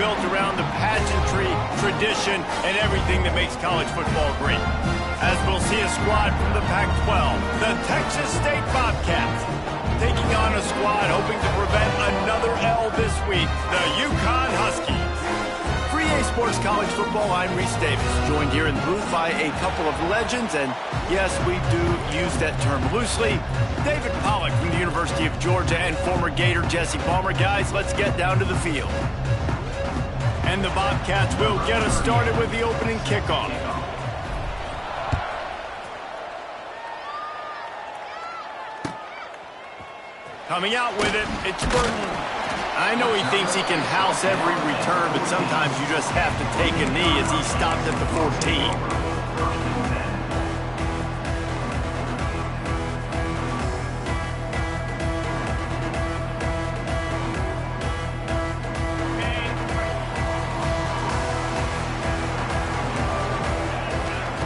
built around the pageantry, tradition, and everything that makes college football great. As we'll see a squad from the Pac-12, the Texas State Bobcats, taking on a squad hoping to prevent another L this week, the UConn Huskies. For EA Sports College Football, I'm Reese Davis, joined here in the booth by a couple of legends, and yes, we do use that term loosely. David Pollack from the University of Georgia and former Gator Jesse Palmer. Guys, let's get down to the field. And the Bobcats will get us started with the opening kickoff. Coming out with it, it's Burton. I know he thinks he can house every return, but sometimes you just have to take a knee as he stopped at the 14.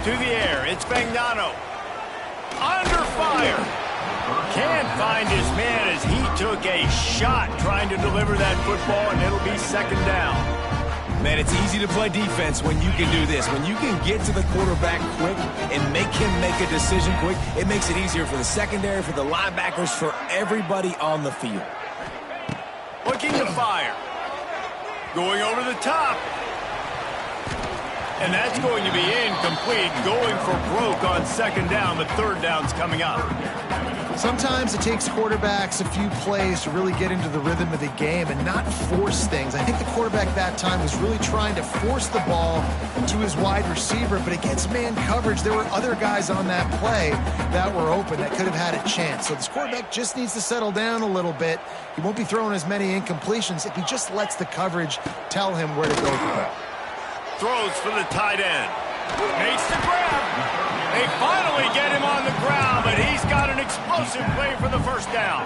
To the air, it's Fagnano. Under fire. Can't find his man as he took a shot trying to deliver that football, and it'll be second down. Man, it's easy to play defense when you can do this. When you can get to the quarterback quick and make him make a decision quick, it makes it easier for the secondary, for the linebackers, for everybody on the field. Looking to fire. Going over the top. And that's going to be incomplete. Going for broke on second down, but third down's coming up. Sometimes it takes quarterbacks a few plays to really get into the rhythm of the game and not force things. I think the quarterback that time was really trying to force the ball to his wide receiver, but against man coverage, there were other guys on that play that were open that could have had a chance. So this quarterback just needs to settle down a little bit. He won't be throwing as many incompletions if he just lets the coverage tell him where to go. Throws for the tight end. Makes the grab. They finally get him on the ground, but he's got an explosive play for the first down.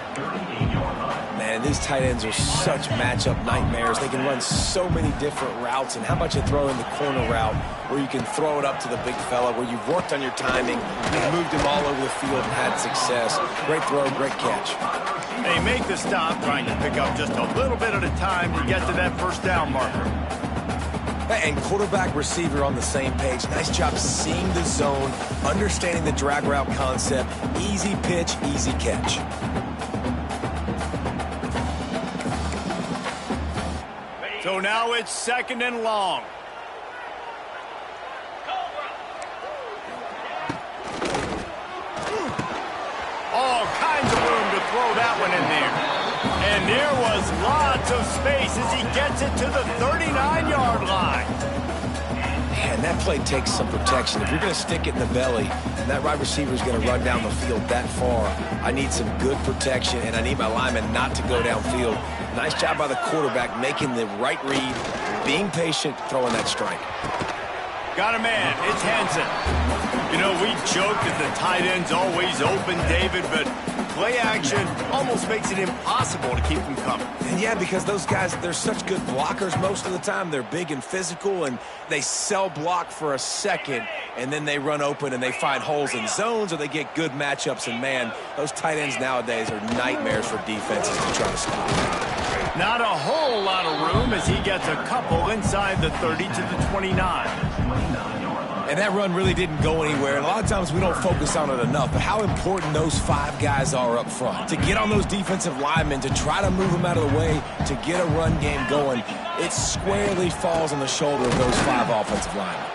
Man, these tight ends are such matchup nightmares. They can run so many different routes, and how about you throw in the corner route where you can throw it up to the big fella, where you've worked on your timing, you've moved him all over the field and had success. Great throw, great catch. They make the stop, trying to pick up just a little bit at a time to get to that first down marker. And quarterback receiver on the same page. Nice job seeing the zone, understanding the drag route concept. Easy pitch, easy catch. So now it's second and long. All kinds of room to throw that one in there. And there was lots of space as he gets it to the 39-yard line. Man, that play takes some protection. If you're going to stick it in the belly, and that right receiver is going to run down the field that far, I need some good protection, and I need my lineman not to go downfield. Nice job by the quarterback making the right read, being patient, throwing that strike. Got a man. It's Hansen. You know, we joke that the tight end's always open, David, but play action almost makes it impossible to keep them coming. And yeah, because those guys, they're such good blockers most of the time. They're big and physical, and they sell block for a second, and then they run open and they find holes in zones, or they get good matchups. And man, those tight ends nowadays are nightmares for defenses to try to stop. Not a whole lot of room as he gets a couple inside the 30 to the 29. And that run really didn't go anywhere. And a lot of times we don't focus on it enough, but how important those five guys are up front. To get on those defensive linemen, to try to move them out of the way, to get a run game going, it squarely falls on the shoulder of those five offensive linemen.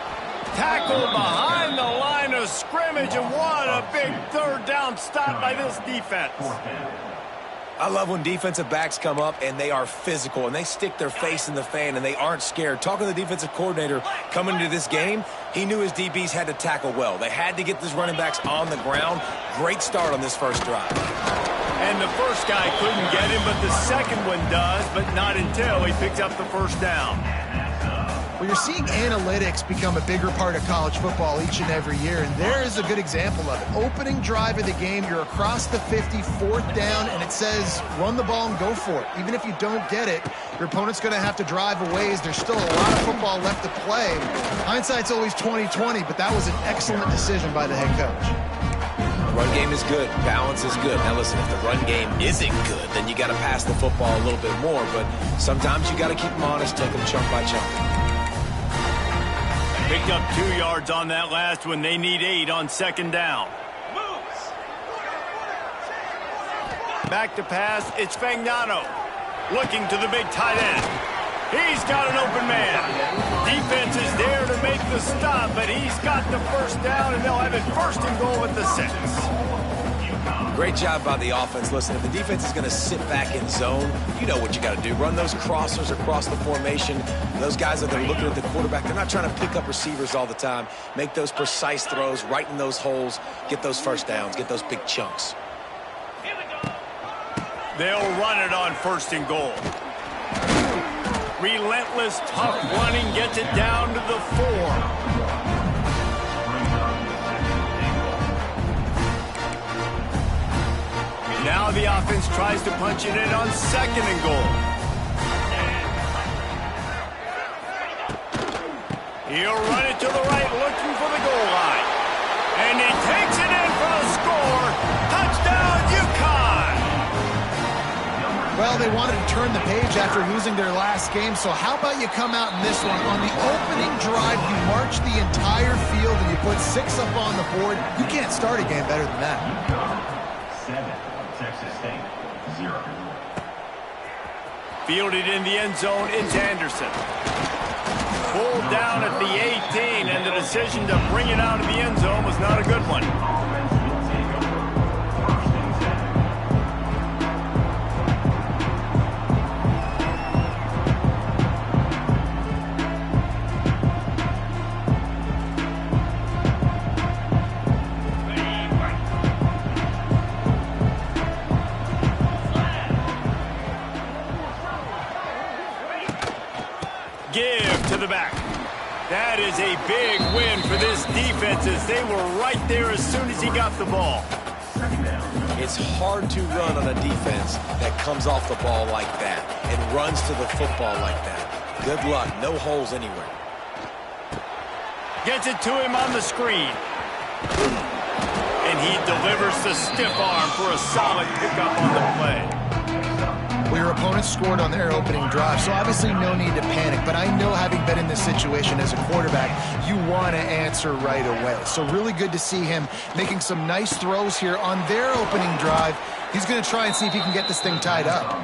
Tackled behind the line of scrimmage, and what a big third down stop by this defense. I love when defensive backs come up and they are physical and they stick their face in the fan and they aren't scared. Talking to the defensive coordinator coming into this game, he knew his DBs had to tackle well. They had to get these running backs on the ground. Great start on this first drive. And the first guy couldn't get him, but the second one does, but not until he picks up the first down. Well, you're seeing analytics become a bigger part of college football each and every year, and there is a good example of it. Opening drive of the game, you're across the 50, fourth down, and it says run the ball and go for it. Even if you don't get it, your opponent's going to have to drive a ways. There's still a lot of football left to play. Hindsight's always 20/20, but that was an excellent decision by the head coach. Run game is good. Balance is good. Now listen, if the run game isn't good, then you got to pass the football a little bit more. But sometimes you got to keep them honest, take them chunk by chunk. Picked up 2 yards on that last one. They need 8 on second down. Back to pass. It's Fagnano. Looking to the big tight end. He's got an open man. Defense is there to make the stop, but he's got the first down, and they'll have it first and goal at the 6. Great job by the offense. Listen, if the defense is going to sit back in zone, you know what you got to do. Run those crossers across the formation. Those guys that are looking at the quarterback, they're not trying to pick up receivers all the time. Make those precise throws, right in those holes, get those first downs, get those big chunks. They'll run it on first and goal. Relentless, tough running gets it down to the 4. Now the offense tries to punch it in on second and goal. He'll run it to the right, looking for the goal line. And he takes it in for the score. Touchdown, Ncaa! Well, they wanted to turn the page after losing their last game, so how about you come out in this one? On the opening drive, you march the entire field and you put 6 up on the board. You can't start a game better than that. 7, Texas State, 0. Fielded in the end zone, it's Anderson. Pulled down at the 18, and the decision to bring it out of the end zone was not a good one. Give to the back. That is a big win for this defense as they were right there as soon as he got the ball. It's hard to run on a defense that comes off the ball like that and runs to the football like that. Good luck. No holes anywhere. Gets it to him on the screen. And he delivers the stiff arm for a solid pickup on the play. Well, your opponent scored on their opening drive, so obviously no need to panic. But I know, having been in this situation as a quarterback, you want to answer right away. So really good to see him making some nice throws here on their opening drive. He's going to try and see if he can get this thing tied up.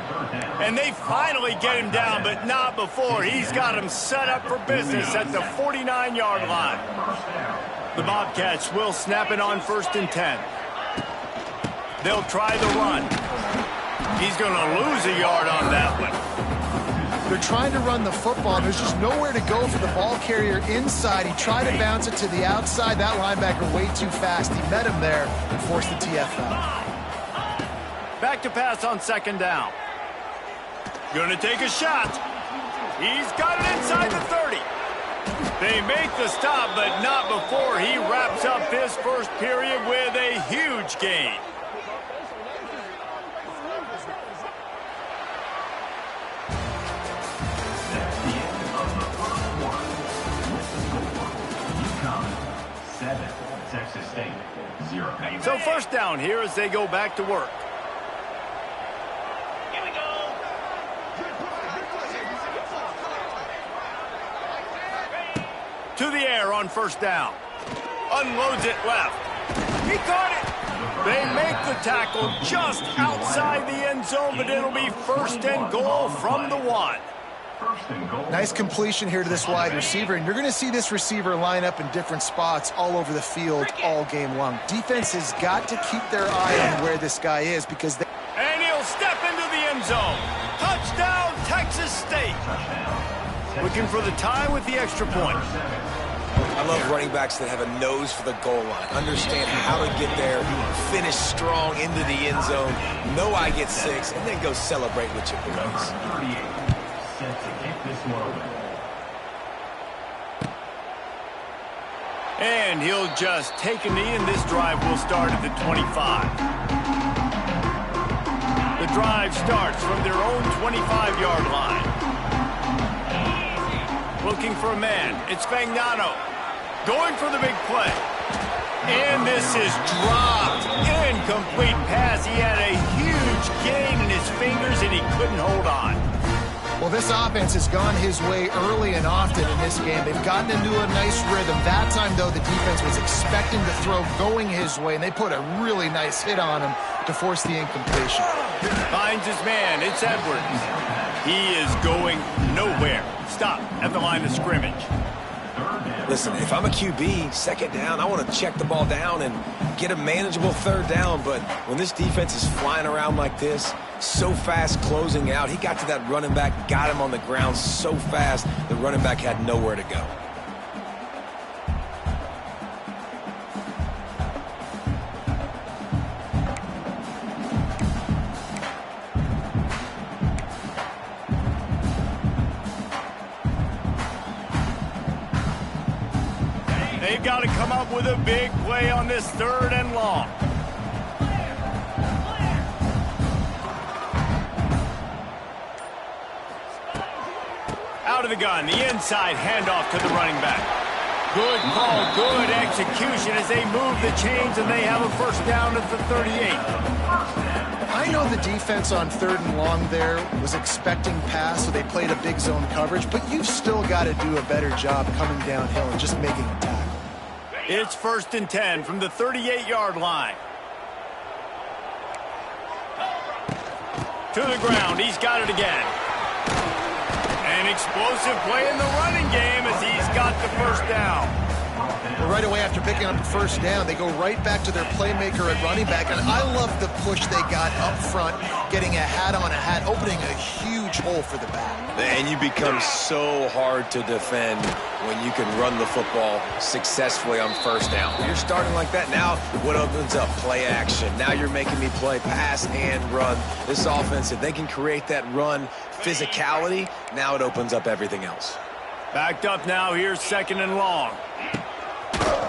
And they finally get him down, but not before. He's got him set up for business at the 49-yard line. The Bobcats will snap it on 1st and 10. They'll try the run. He's going to lose a yard on that one. They're trying to run the football. There's just nowhere to go for the ball carrier inside. He tried to bounce it to the outside. That linebacker way too fast. He met him there and forced the TFL. Back to pass on 2nd down. Going to take a shot. He's got it inside the 30. They make the stop, but not before he wraps up this first period with a huge gain. Texas State, 0. So 1st down here as they go back to work. Here we go. To the air on 1st down. Unloads it left. He caught it. They make the tackle just outside the end zone, but it'll be 1st and goal from the 1. Nice completion here to this wide receiver, and you're going to see this receiver line up in different spots all over the field all game long. Defense has got to keep their eye on where this guy is because they... And he'll step into the end zone. Touchdown, Texas State. Looking for the tie with the extra point. I love running backs that have a nose for the goal line. Understand how to get there, finish strong into the end zone, know I get 6, and then go celebrate with your boys. And he'll just take a knee, and this drive will start at the 25. The drive starts from their own 25-yard line. Looking for a man. It's Fagnano. Going for the big play. And this is dropped. Incomplete pass. He had a huge gain in his fingers, and he couldn't hold on. Well, this offense has gone his way early and often in this game. They've gotten into a nice rhythm. That time, though, the defense was expecting the throw going his way, and they put a really nice hit on him to force the incompletion. Finds his man. It's Edwards. He is going nowhere. Stop at the line of scrimmage. Listen, if I'm a QB, second down, I want to check the ball down and get a manageable third down. But when this defense is flying around like this, so fast closing out, he got to that running back, got him on the ground so fast, the running back had nowhere to go. They've got to come up with a big play on this third and long. Out of the gun, the inside handoff to the running back. Good call, good execution as they move the chains, and they have a first down at the 38. I know the defense on third and long there was expecting pass, so they played a big zone coverage, but you've still got to do a better job coming downhill and just making a tackle. It's 1st and 10 from the 38-yard line. To the ground, he's got it again. An explosive play in the running game as he's got the first down. Well, right away after picking up the first down, they go right back to their playmaker at running back, and I love the push they got up front, getting a hat on a hat, opening a huge hole for the back. And you become so hard to defend when you can run the football successfully on first down. When you're starting like that, now what opens up? Play action. Now you're making me play pass and run. This offense, if they can create that run physicality, now it opens up everything else. Backed up now, here's 2nd and long.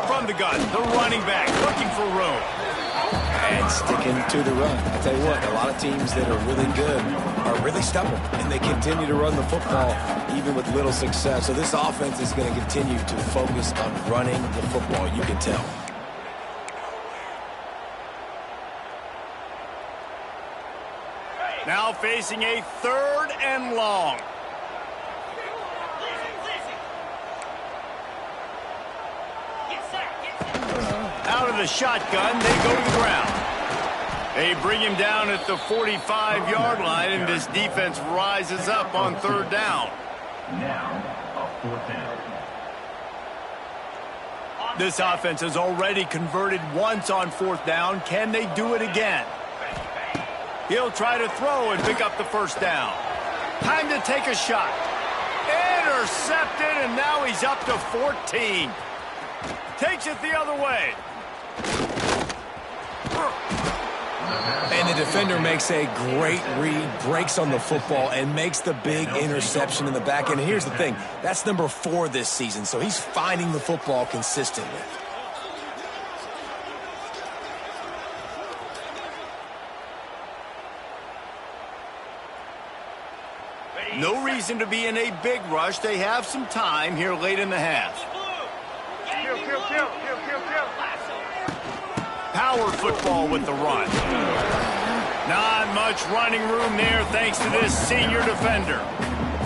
From the gun, the running back looking for room. And sticking to the run. I tell you what, a lot of teams that are really good are really stubborn, and they continue to run the football even with little success. So this offense is going to continue to focus on running the football, you can tell. Now facing a 3rd and long. Out of the shotgun, they go to the ground. They bring him down at the 45-yard line, and this defense rises up on 3rd down. Now, a 4th down. This offense has already converted once on 4th down. Can they do it again? He'll try to throw and pick up the first down. Time to take a shot. Intercepted, and now he's up to 14. Takes it the other way. And the defender makes a great read, breaks on the football, and makes the big interception in the back end. And here's the thing, that's number 4 this season, so he's finding the football consistently. No reason to be in a big rush. They have some time here late in the half. Power football with the run. Not much running room there thanks to this senior defender.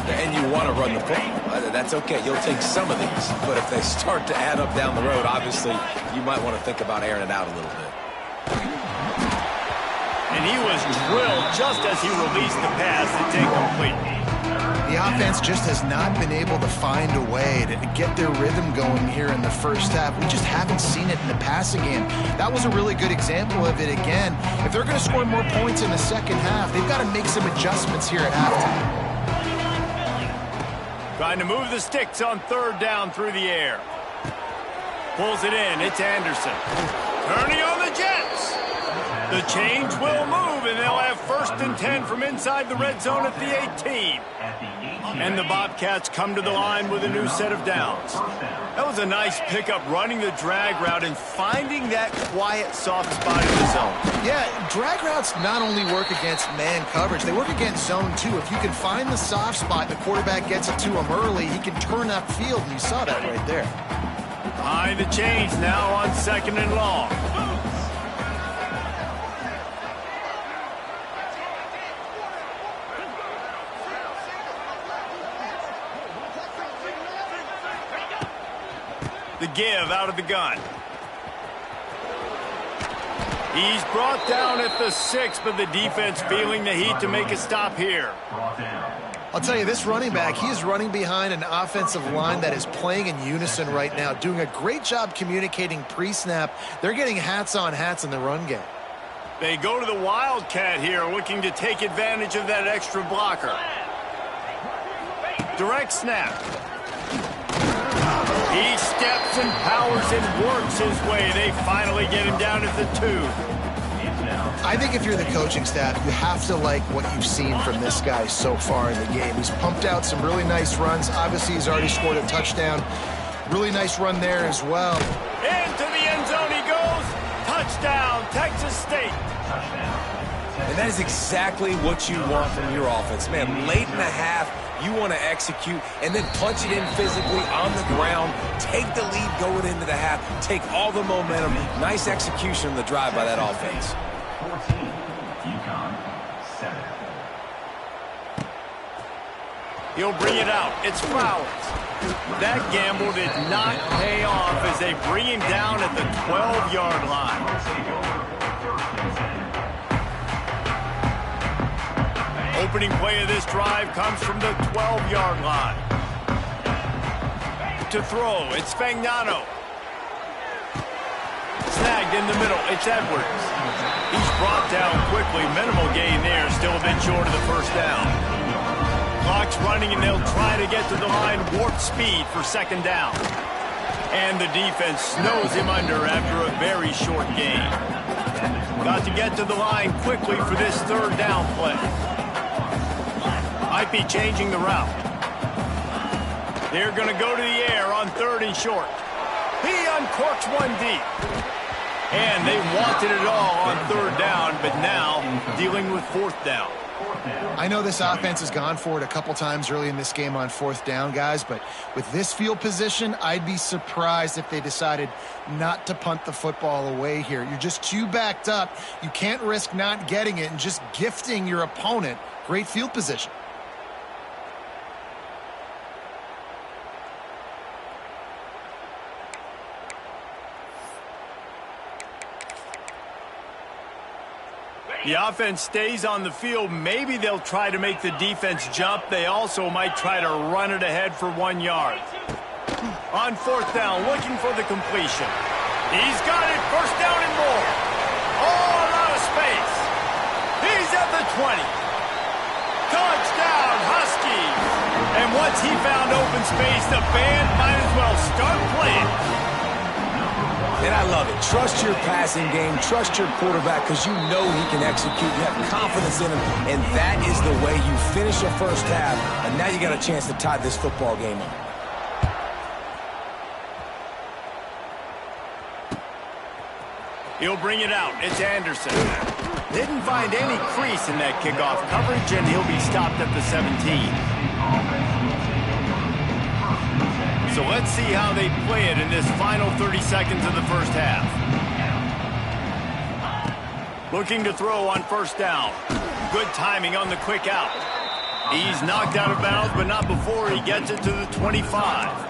And you want to run the football. That's okay. You'll take some of these. But if they start to add up down the road, obviously, you might want to think about airing it out a little bit. And he was drilled just as he released the pass. It's incomplete. The offense just has not been able to find a way to get their rhythm going here in the first half. We just haven't seen it in the passing game. That was a really good example of it again. If they're going to score more points in the second half, they've got to make some adjustments here at halftime. Trying to move the sticks on 3rd down through the air. Pulls it in. It's Anderson. Turning on the Jets. The change will move, and they'll have 1st and 10 from inside the red zone at the 18. And the Bobcats come to the line with a new set of downs. That was a nice pickup, running the drag route and finding that quiet, soft spot in the zone. Yeah, drag routes not only work against man coverage, they work against zone too. If you can find the soft spot, the quarterback gets it to him early, he can turn upfield, and you saw that right there. Behind the chains now on 2nd and long. The give out of the gun. He's brought down at the 6, but the defense feeling the heat to make a stop here. I'll tell you, this running back, he is running behind an offensive line that is playing in unison right now, doing a great job communicating pre-snap. They're getting hats on hats in the run game. They go to the Wildcat here, looking to take advantage of that extra blocker. Direct snap. He steps and powers and works his way. They finally get him down at the 2. I think if you're the coaching staff, you have to like what you've seen from this guy so far in the game. He's pumped out some really nice runs. Obviously, he's already scored a touchdown. Really nice run there as well. Into the end zone he goes. Touchdown, Texas State. And that is exactly what you want from your offense. Man, late in the half, you want to execute and then punch it in physically on the ground, take the lead going into the half, take all the momentum. Nice execution on the drive by that offense. 14, Ncaa26. He'll bring it out. It's Flowers. That gamble did not pay off as they bring him down at the 12-yard line. Opening play of this drive comes from the 12-yard line. To throw, it's Fagnano. Snagged in the middle, it's Edwards. He's brought down quickly. Minimal gain there, still a bit short of the first down. Clock's running, and they'll try to get to the line warp speed for 2nd down. And the defense snows him under after a very short gain. Got to get to the line quickly for this 3rd down play. Might be changing the route. They're going to go to the air on 3rd and short. He uncorks one deep. And they wanted it all on 3rd down, but now dealing with 4th down. I know this offense has gone for it a couple times early in this game on 4th down, guys, but with this field position, I'd be surprised if they decided not to punt the football away here. You're just too backed up. You can't risk not getting it and just gifting your opponent great field position. The offense stays on the field. Maybe they'll try to make the defense jump. They also might try to run it ahead for 1 yard. On 4th down, looking for the completion. He's got it, 1st down and more. Oh, a lot of space. He's at the 20. Touchdown, Huskies. And once he found open space, the band might as well start playing. And I love it. Trust your passing game. Trust your quarterback because you know he can execute. You have confidence in him. And that is the way you finish a first half. And now you got a chance to tie this football game up. He'll bring it out. It's Anderson. Didn't find any crease in that kickoff coverage, and he'll be stopped at the 17. So let's see how they play it in this final 30 seconds of the first half. Looking to throw on 1st down. Good timing on the quick out. He's knocked out of bounds, but not before he gets it to the 25.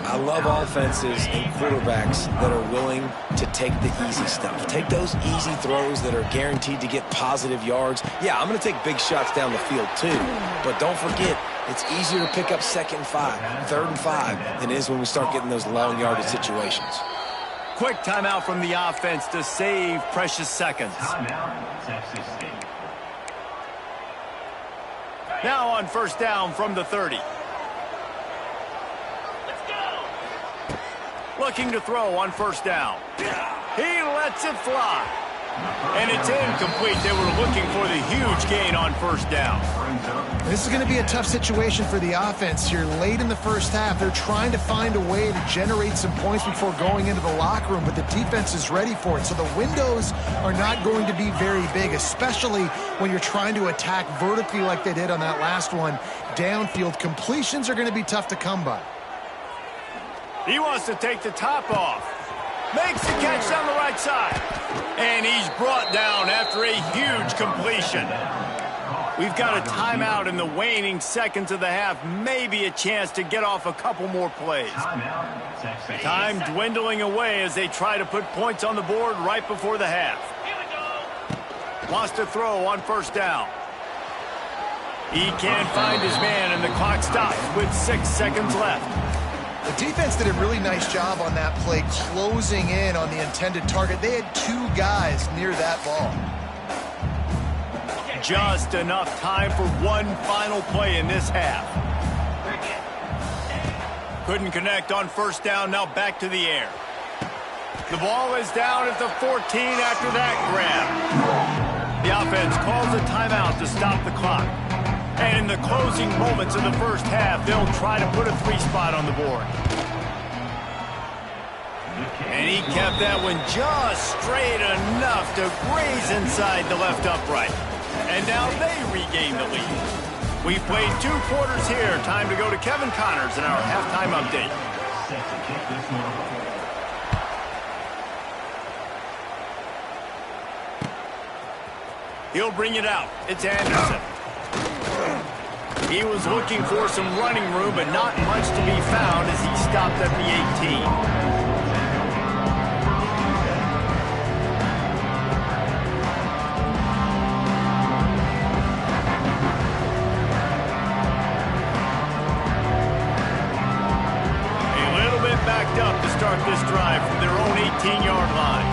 I love offenses and quarterbacks that are willing to take the easy stuff. Take those easy throws that are guaranteed to get positive yards. Yeah, I'm going to take big shots down the field too. But don't forget, it's easier to pick up 2nd and 5, 3rd and 5 than it is when we start getting those long yardage situations. Quick timeout from the offense to save precious seconds. Texas State. Now on 1st down from the 30. Looking to throw on 1st down. He lets it fly. And it's incomplete. They were looking for the huge gain on 1st down. This is going to be a tough situation for the offense here. Late in the first half, they're trying to find a way to generate some points before going into the locker room, but the defense is ready for it. So the windows are not going to be very big, especially when you're trying to attack vertically like they did on that last one. Downfield completions are going to be tough to come by. He wants to take the top off. Makes the catch down the right side. And he's brought down after a huge completion. We've got a timeout in the waning seconds of the half. Maybe a chance to get off a couple more plays. Time dwindling away as they try to put points on the board right before the half. Wants to throw on first down. He can't find his man, and the clock stops with 6 seconds left. The defense did a really nice job on that play, closing in on the intended target. They had 2 guys near that ball. Just enough time for one final play in this half. Couldn't connect on first down, now back to the air. The ball is down at the 14 after that grab. The offense calls a timeout to stop the clock. And in the closing moments of the first half, they'll try to put a 3 spot on the board. And he kept that one just straight enough to graze inside the left upright. And now they regain the lead. We played 2 quarters here. Time to go to Kevin Connors in our halftime update. He'll bring it out. It's Anderson. He was looking for some running room, but not much to be found as he stopped at the 18. Backed up to start this drive from their own 18-yard line.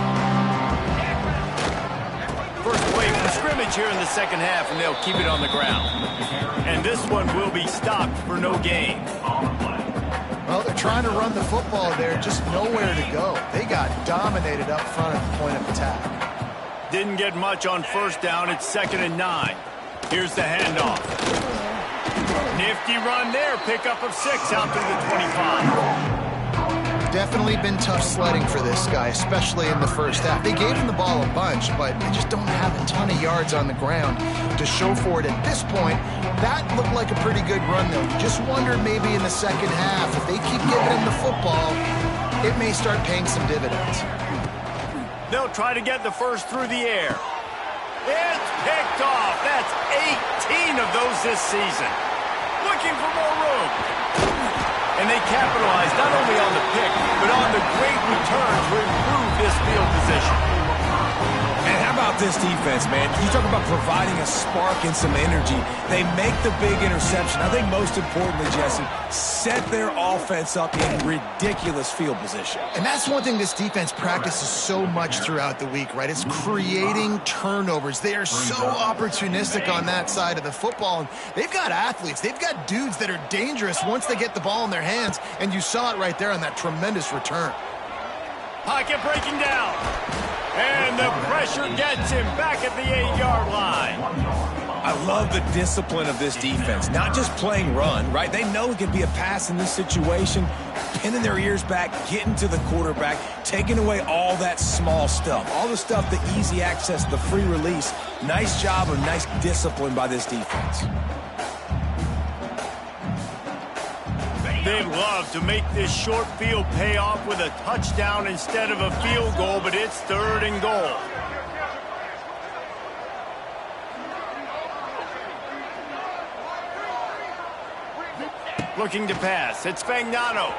First play from scrimmage here in the second half, and they'll keep it on the ground. And this one will be stopped for no gain. Well, they're trying to run the football there, just nowhere to go. They got dominated up front at the point of attack. Didn't get much on first down. It's 2nd and 9. Here's the handoff. Nifty run there. Pickup of 6 out to the 25. Definitely been tough sledding for this guy, especially in the first half. They gave him the ball a bunch, but they just don't have a ton of yards on the ground to show for it at this point. That looked like a pretty good run, though. You just wonder maybe in the second half, if they keep giving him the football, it may start paying some dividends. They'll try to get the first through the air. It's picked off. That's 18 of those this season. Looking for more room. And they capitalize not only on the pick, but on the great return to improve this field position. And how about this defense, man? You talk about providing a spark and some energy. They make the big interception. I think most importantly, Jesse, set their offense up in ridiculous field position. And that's one thing this defense practices so much throughout the week, right? It's creating turnovers. They are so opportunistic on that side of the football. And they've got athletes. They've got dudes that are dangerous once they get the ball in their hands. And you saw it right there on that tremendous return. Pocket breaking down. And the pressure gets him back at the 8-yard line. I love the discipline of this defense. Not just playing run, right? They know it can be a pass in this situation. Pinning their ears back, getting to the quarterback, taking away all that small stuff. All the stuff, the easy access, the free release. Nice job of nice discipline by this defense. They'd love to make this short field pay off with a touchdown instead of a field goal, but it's 3rd and goal. Looking to pass. It's Fagnano.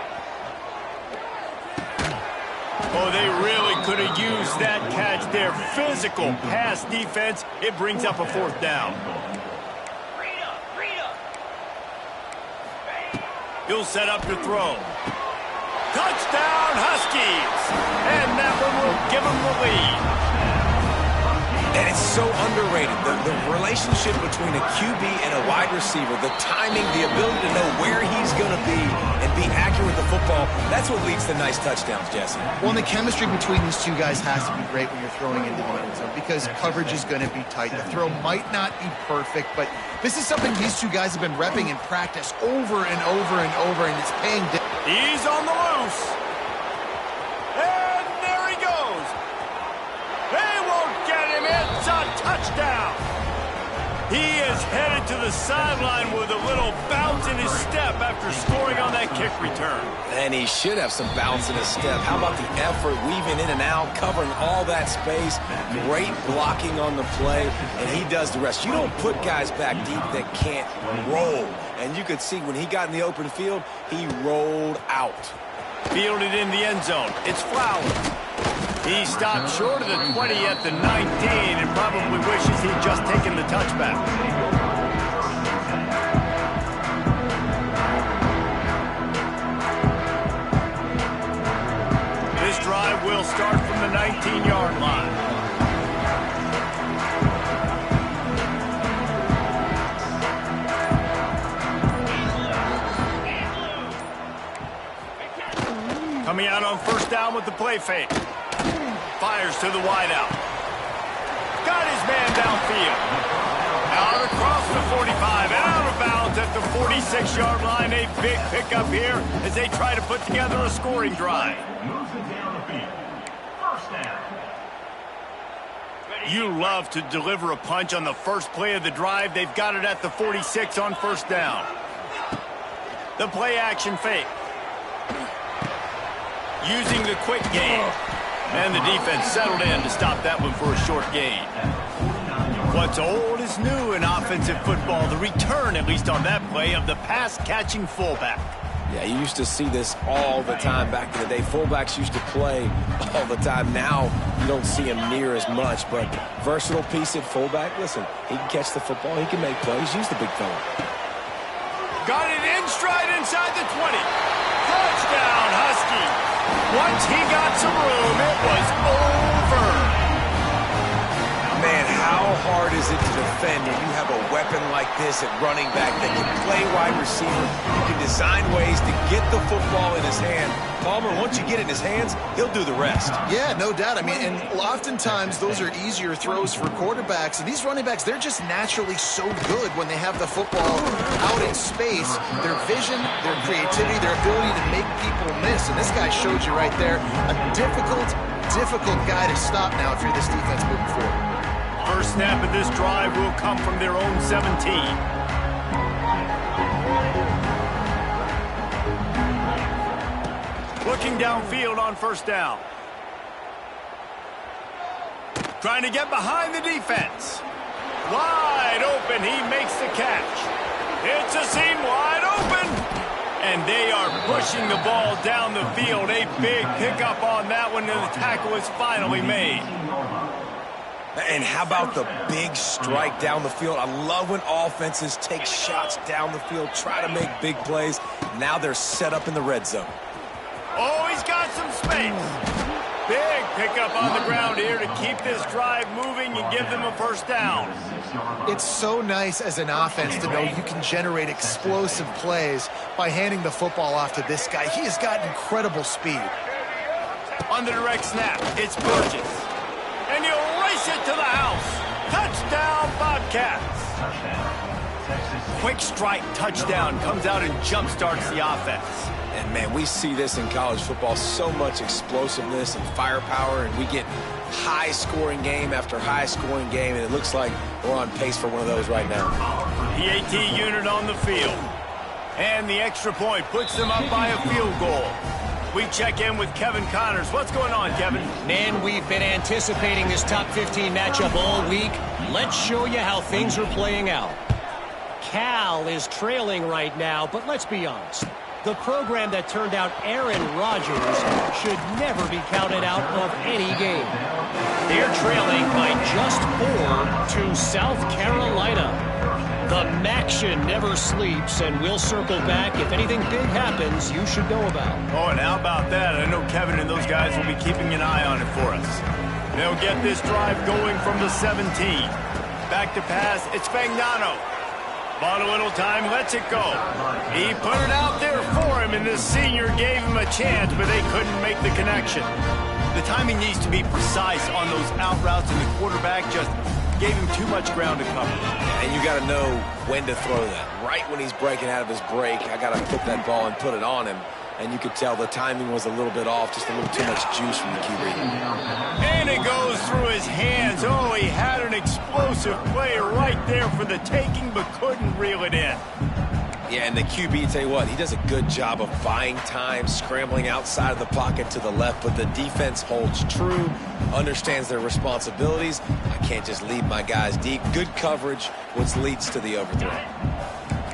Oh, they really could have used that catch there. Physical pass defense. It brings up a 4th down. He'll set up to throw. Touchdown, Huskies! And that one will give them the lead. And it's so underrated. The relationship between a QB and a wide receiver, the timing, the ability to know where he's going to be and be accurate with the football, that's what leads to nice touchdowns, Jesse. Well, and the chemistry between these two guys has to be great when you're throwing into the end zone because coverage is going to be tight. The throw might not be perfect, but this is something these two guys have been repping in practice over and over and over, and it's paying dividends. He's on the loose. And there he goes. They won't get him. It's a touchdown. He is headed to the sideline with a little bounce in his step after scoring on that catch. kick return. And he should have some bounce in his step. How about the effort, weaving in and out, covering all that space, great blocking on the play, and he does the rest. You don't put guys back deep that can't roll. And you could see when he got in the open field, he rolled out. Fielded in the end zone. It's Flowers. He stopped short of the 20 at the 19 and probably wishes he'd just taken the touchback. This drive will start from the 19-yard line. Coming out on first down with the play fake. Fires to the wideout. Got his man downfield. Out across the 45 and out of bounds at the 46-yard line. A big pickup here as they try to put together a scoring drive. Moves it down the field. First down. You love to deliver a punch on the first play of the drive. They've got it at the 46 on first down. The play action fake. Using the quick game. And the defense settled in to stop that one for a short gain. What's old is new in offensive football. The return, at least on that play, of the pass-catching fullback. Yeah, you used to see this all the time back in the day. Fullbacks used to play all the time. Now you don't see him near as much, but versatile piece at fullback. Listen, he can catch the football. He can make plays. Use the big fella. Got it in stride inside the 20. Touchdown, Husky. Once he got some room, it was over. Man, how hard is it to defend when you have a weapon like this at running back that can play wide receiver? You can design ways to get the football in his hand. Palmer, once you get it in his hands, he'll do the rest. Yeah, no doubt. I mean, and oftentimes those are easier throws for quarterbacks. And these running backs, they're just naturally so good when they have the football out in space. Their vision, their creativity, their ability to make people miss. And this guy showed you right there, a difficult guy to stop now if you're this defense moving forward. First snap of this drive will come from their own 17. Looking downfield on first down. Trying to get behind the defense. Wide open, he makes the catch. It's a seam wide open. And they are pushing the ball down the field. A big pickup on that one, and the tackle is finally made. And how about the big strike down the field? I love when offenses take shots down the field, try to make big plays. Now they're set up in the red zone. Oh, he's got some space. Big pickup on the ground here to keep this drive moving and give them a first down. It's so nice as an offense to know you can generate explosive plays by handing the football off to this guy. He has got incredible speed. On the direct snap, it's Burgess. And he'll race it to the house. Touchdown, Bobcats. Quick strike touchdown comes out and jumpstarts the offense. And, man, we see this in college football, so much explosiveness and firepower, and we get high-scoring game after high-scoring game, and it looks like we're on pace for one of those right now. PAT unit on the field. And the extra point puts them up by a field goal. We check in with Kevin Connors. What's going on, Kevin? Man, we've been anticipating this top 15 matchup all week. Let's show you how things are playing out. Cal is trailing right now, but let's be honest. The program that turned out Aaron Rodgers should never be counted out of any game. They're trailing by just 4 to South Carolina. The Maction never sleeps, and we'll circle back. If anything big happens, you should know about. Oh, and how about that? I know Kevin and those guys will be keeping an eye on it for us. They'll get this drive going from the 17. Back to pass, it's Fagnano. Bought a little time, lets it go. He put it out there for him, and the senior gave him a chance, but they couldn't make the connection. The timing needs to be precise on those out routes, and the quarterback just gave him too much ground to cover. And you got to know when to throw that. Right when he's breaking out of his break, I got to put that ball and put it on him. And you could tell the timing was a little bit off, just a little too much juice from the QB. And it goes through his hands. Oh, he had an explosive play right there for the taking, but couldn't reel it in. Yeah, and the QB, tell you what, he does a good job of buying time, scrambling outside of the pocket to the left, but the defense holds true, understands their responsibilities. I can't just leave my guys deep. Good coverage, which leads to the overthrow.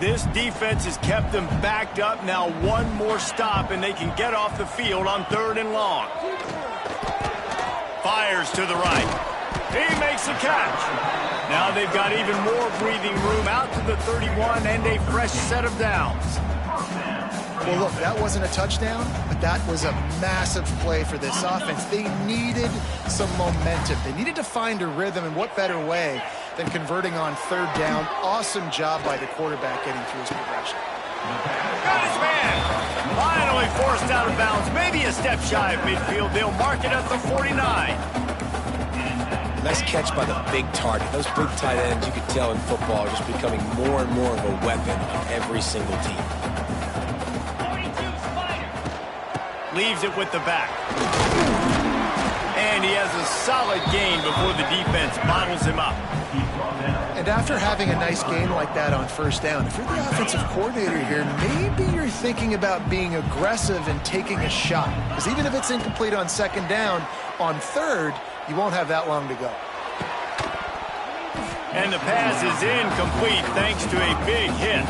This defense has kept them backed up. Now one more stop, and they can get off the field on 3rd and long. Fires to the right. He makes a catch. Now they've got even more breathing room out to the 31 and a fresh set of downs. Well, look, that wasn't a touchdown, but that was a massive play for this offense. They needed some momentum. They needed to find a rhythm, and what better way than converting on 3rd down. Awesome job by the quarterback getting through his progression. Got his man. Finally forced out of bounds. Maybe a step shy of midfield. They'll mark it at the 49. Nice catch by the big target. Those big tight ends, you can tell in football, are just becoming more and more of a weapon on every single team. Leaves it with the back. And he has a solid gain before the defense bottles him up. And after having a nice game like that on 1st down, if you're the offensive coordinator here, maybe you're thinking about being aggressive and taking a shot. Because even if it's incomplete on 2nd down, on 3rd, you won't have that long to go. And the pass is incomplete thanks to a big hit.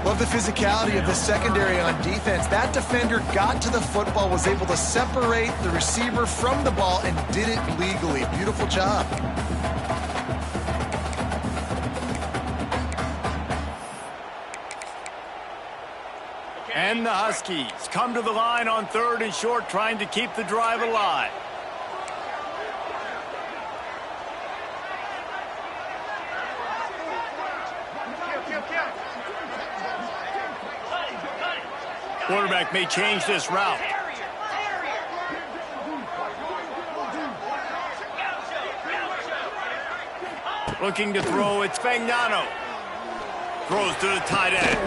Love the physicality of the secondary on defense. That defender got to the football, was able to separate the receiver from the ball, and did it legally. Beautiful job. And the Huskies come to the line on 3rd and short, trying to keep the drive alive. Quarterback may change this route. Looking to throw, it's Fagnano. Throws to the tight end.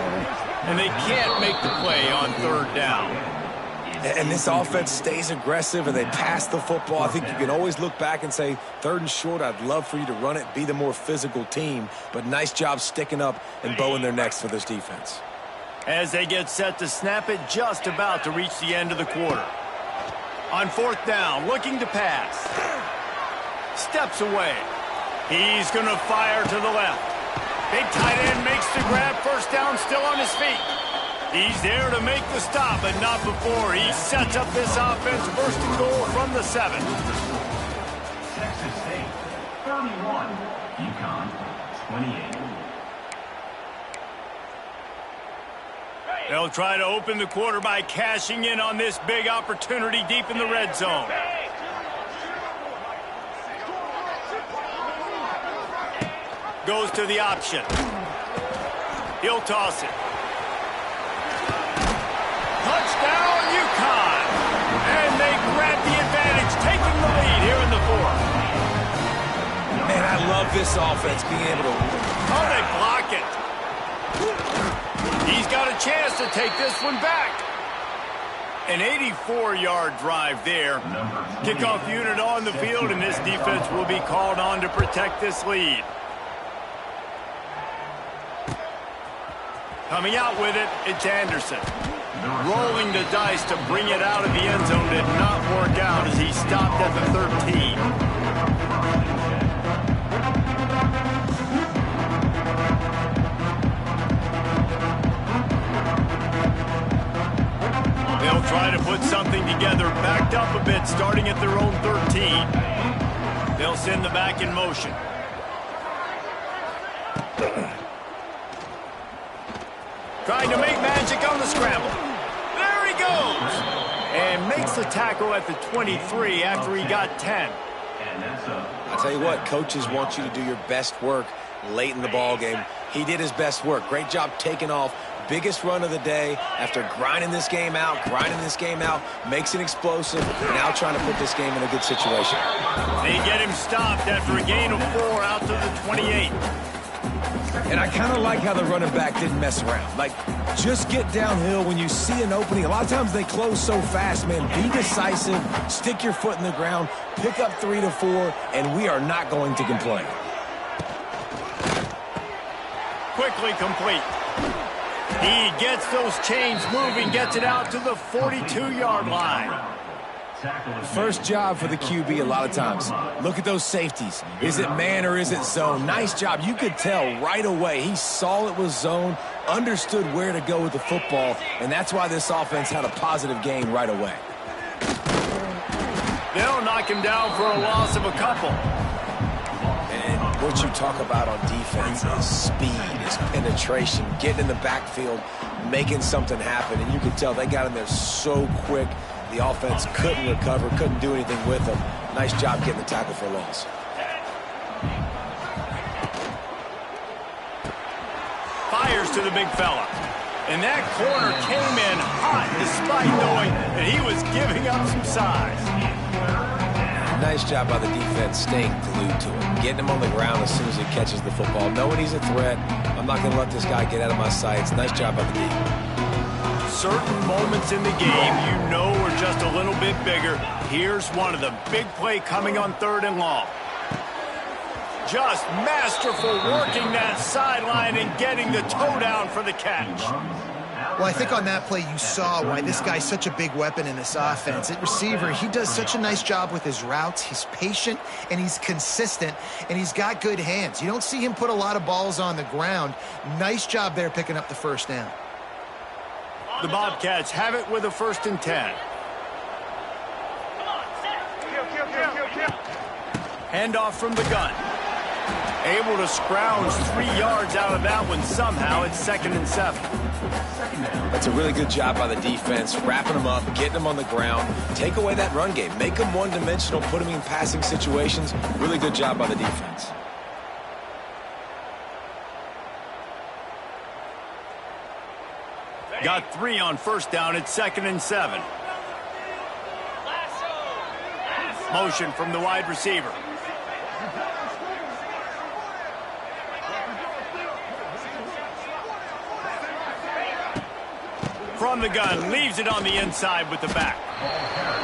And they can't make the play on 3rd down. And this offense stays aggressive and they pass the football. I think you can always look back and say, 3rd and short, I'd love for you to run it, be the more physical team. But nice job sticking up and bowing their necks for this defense. As they get set to snap it, just about to reach the end of the quarter. On 4th down, looking to pass. Steps away. He's going to fire to the left. Big tight end makes the grab. 1st down, still on his feet. He's there to make the stop, but not before. He sets up this offense. 1st and goal from the 7. Texas State, 31. UConn, 28. They'll try to open the quarter by cashing in on this big opportunity deep in the red zone. Goes to the option. He'll toss it. Touchdown, UConn! And they grab the advantage, taking the lead here in the 4th. Man, I love this offense being able to... Oh, they block it. He's got a chance to take this one back. An 84-yard drive there. Kickoff unit on the field, and this defense will be called on to protect this lead. Coming out with it, it's Anderson. Rolling the dice to bring it out of the end zone did not work out as he stopped at the 13. They'll try to put something together, backed up a bit, starting at their own 13. They'll send the back in motion. Trying to make magic on the scramble. There he goes! And makes the tackle at the 23 after he got 10. I tell you what, coaches want you to do your best work late in the ball game. He did his best work. Great job taking off. Biggest run of the day after grinding this game out, makes it explosive, now trying to put this game in a good situation. They get him stopped after a gain of 4 out to the 28. And I kind of like how the running back didn't mess around. Like, just get downhill when you see an opening. A lot of times they close so fast, man. Be decisive, stick your foot in the ground, pick up 3 to 4, and we are not going to complain. Quickly complete. He gets those chains moving, gets it out to the 42-yard line. First job for the QB a lot of times. Look at those safeties. Is it man or is it zone? Nice job. You could tell right away. He saw it was zone, understood where to go with the football, and that's why this offense had a positive gain right away. They'll knock him down for a loss of a couple. And what you talk about on defense is speed, is penetration, getting in the backfield, making something happen, and you could tell they got in there so quick. The offense couldn't recover, couldn't do anything with them. Nice job getting the tackle for a loss. Fires to the big fella. And that corner came in hot despite knowing that he was giving up some size. Nice job by the defense staying glued to him, getting him on the ground as soon as he catches the football, knowing he's a threat. I'm not going to let this guy get out of my sights. Nice job by the D. Certain moments in the game you know are just a little bit bigger. Here's one of the big play coming on 3rd and long. Just masterful working that sideline and getting the toe down for the catch. Well, I think on that play you saw why this guy's such a big weapon in this offense. At receiver, he does such a nice job with his routes. He's patient and he's consistent and he's got good hands. You don't see him put a lot of balls on the ground. Nice job there picking up the first down. The Bobcats have it with a 1st and 10. Handoff from the gun. Able to scrounge 3 yards out of that one somehow. It's 2nd and 7. That's a really good job by the defense, wrapping them up, getting them on the ground. Take away that run game. Make them one-dimensional, put them in passing situations. Really good job by the defense. Got 3 on 1st down. It's 2nd and 7. Motion from the wide receiver. From the gun, leaves it on the inside with the back.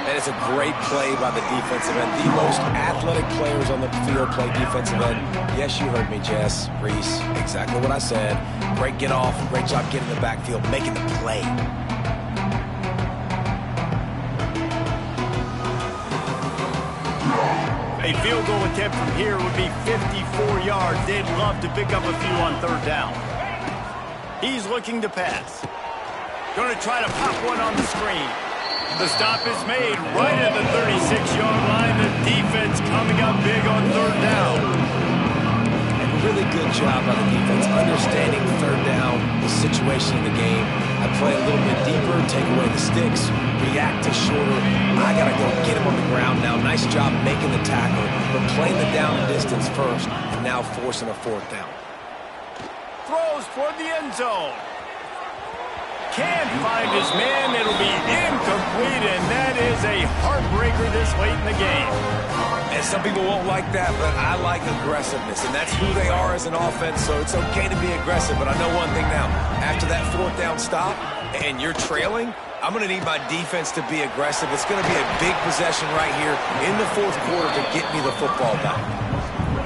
That is a great play by the defensive end. The most athletic players on the field play defensive end. Yes, you heard me, Jess, Reese. Exactly what I said. Great get off. Great job getting in the backfield, making the play. A field goal attempt from here would be 54 yards. They'd love to pick up a few on 3rd down. He's looking to pass. Going to try to pop one on the screen. The stop is made right at the 36-yard line. The defense coming up big on 3rd down. And a really good job by the defense, understanding 3rd down, the situation in the game. I play a little bit deeper, take away the sticks, react to shorter. I got to go get him on the ground now. Nice job making the tackle, but playing the down and distance first, and now forcing a 4th down. Throws toward the end zone. Can't find his man. It'll be incomplete, and that is a heartbreaker this late in the game. And some people won't like that, but I like aggressiveness, and that's who they are as an offense, so it's okay to be aggressive. But I know one thing now. After that 4th down stop and you're trailing, I'm going to need my defense to be aggressive. It's going to be a big possession right here in the 4th quarter to get me the football back.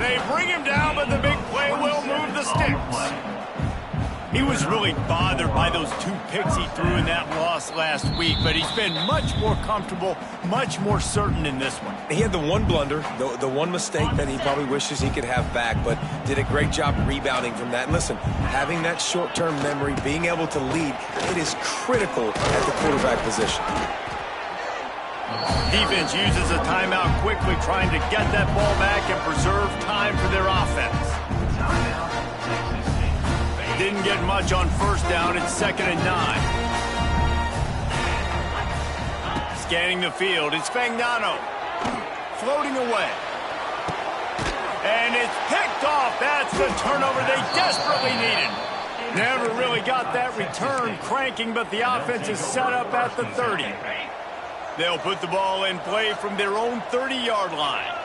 They bring him down, but the big play will move the sticks. He was really bothered by those 2 picks he threw in that loss last week, but he's been much more comfortable, much more certain in this one. He had the one blunder, the one mistake that he probably wishes he could have back, but did a great job rebounding from that. And listen, having that short-term memory, being able to lead, it is critical at the quarterback position. Defense uses a timeout quickly, trying to get that ball back and preserve time for their offense. Didn't get much on 1st down. It's 2nd and 9. Scanning the field, it's Fagnano. Floating away. And it's picked off. That's the turnover they desperately needed. Never really got that return cranking, but the offense is set up at the 30. They'll put the ball in play from their own 30-yard line.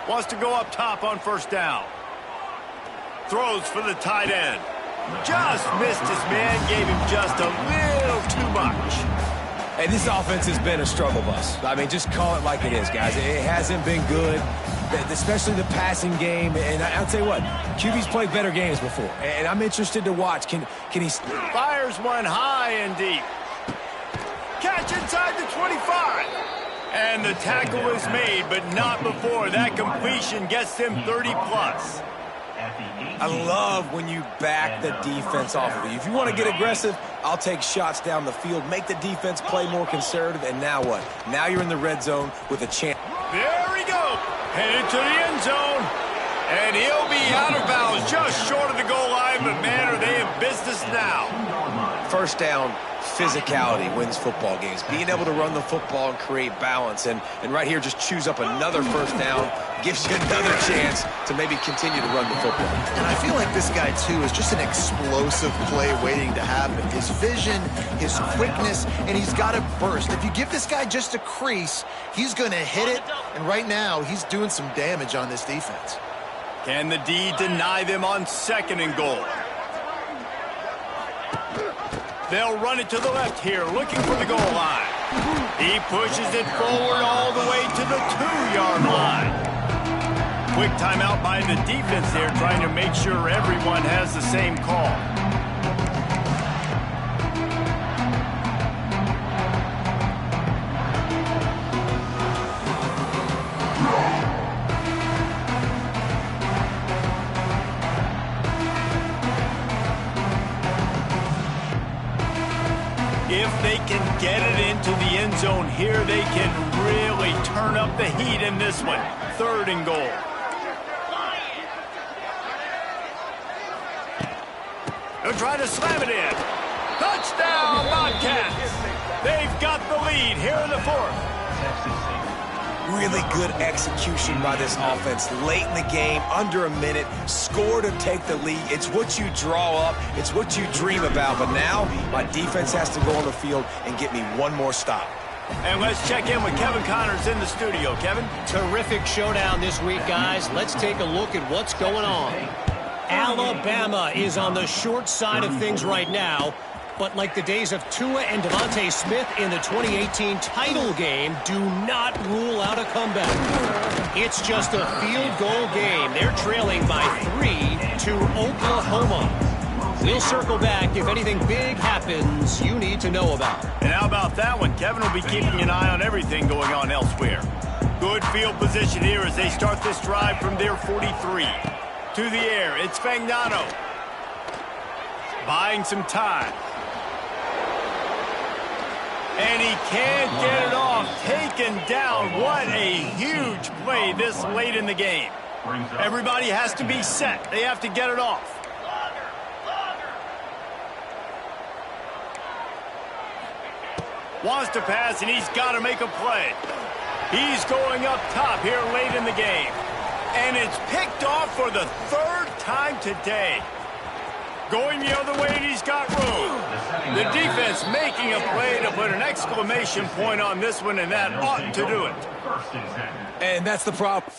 Wants to go up top on 1st down. Throws for the tight end. Just missed his man, gave him just a little too much. Hey, this offense has been a struggle bus. I mean, just call it like it is, guys. It hasn't been good, especially the passing game. And I'll tell you what, QB's played better games before. And I'm interested to watch. Can he... Fires one high and deep. Catch inside the 25. And the tackle is made, but not before that completion gets them 30-plus. I love when you back the defense off of you. If you want to get aggressive, I'll take shots down the field, make the defense play more conservative, and now what? Now you're in the red zone with a chance. There we go. Headed to the end zone. And he'll be out of bounds just short of the goal line, but man, are they in business now. First down, physicality wins football games. Being able to run the football and create balance. And right here, just choose up another first down, gives you another chance to maybe continue to run the football. And I feel like this guy, too, is just an explosive play waiting to happen. His vision, his quickness, and he's got a burst. If you give this guy just a crease, he's going to hit it. And right now, he's doing some damage on this defense. Can the D deny them on 2nd and goal? They'll run it to the left here, looking for the goal line. He pushes it forward all the way to the 2-yard line. Quick timeout by the defense there, trying to make sure everyone has the same call. If they can get it into the end zone here, they can really turn up the heat in this one. 3rd and goal. They'll try to slam it in. Touchdown, Bobcats! They've got the lead here in the 4th. Really good execution by this offense. Late in the game, under a minute, score to take the lead. It's what you draw up. It's what you dream about. But now, my defense has to go on the field and get me one more stop. And let's check in with Kevin Connors in the studio. Kevin? Terrific showdown this week, guys. Let's take a look at what's going on. Alabama is on the short side of things right now. But like the days of Tua and Ncaa26 in the 2018 title game, do not rule out a comeback. It's just a field goal game. They're trailing by 3 to Oklahoma. We'll circle back if anything big happens you need to know about. And how about that one? Kevin will be keeping an eye on everything going on elsewhere. Good field position here as they start this drive from their 43. To the air, it's Fagnano. Buying some time. And he can't get it off. Taken down. What a huge play this late in the game. Everybody has to be set. They have to get it off. Wants to pass, and he's got to make a play. He's going up top here late in the game. And it's picked off for the 3rd time today. Going the other way, and he's got room. The defense making a play to put an exclamation point on this one, and that ought to do it. And that's the problem.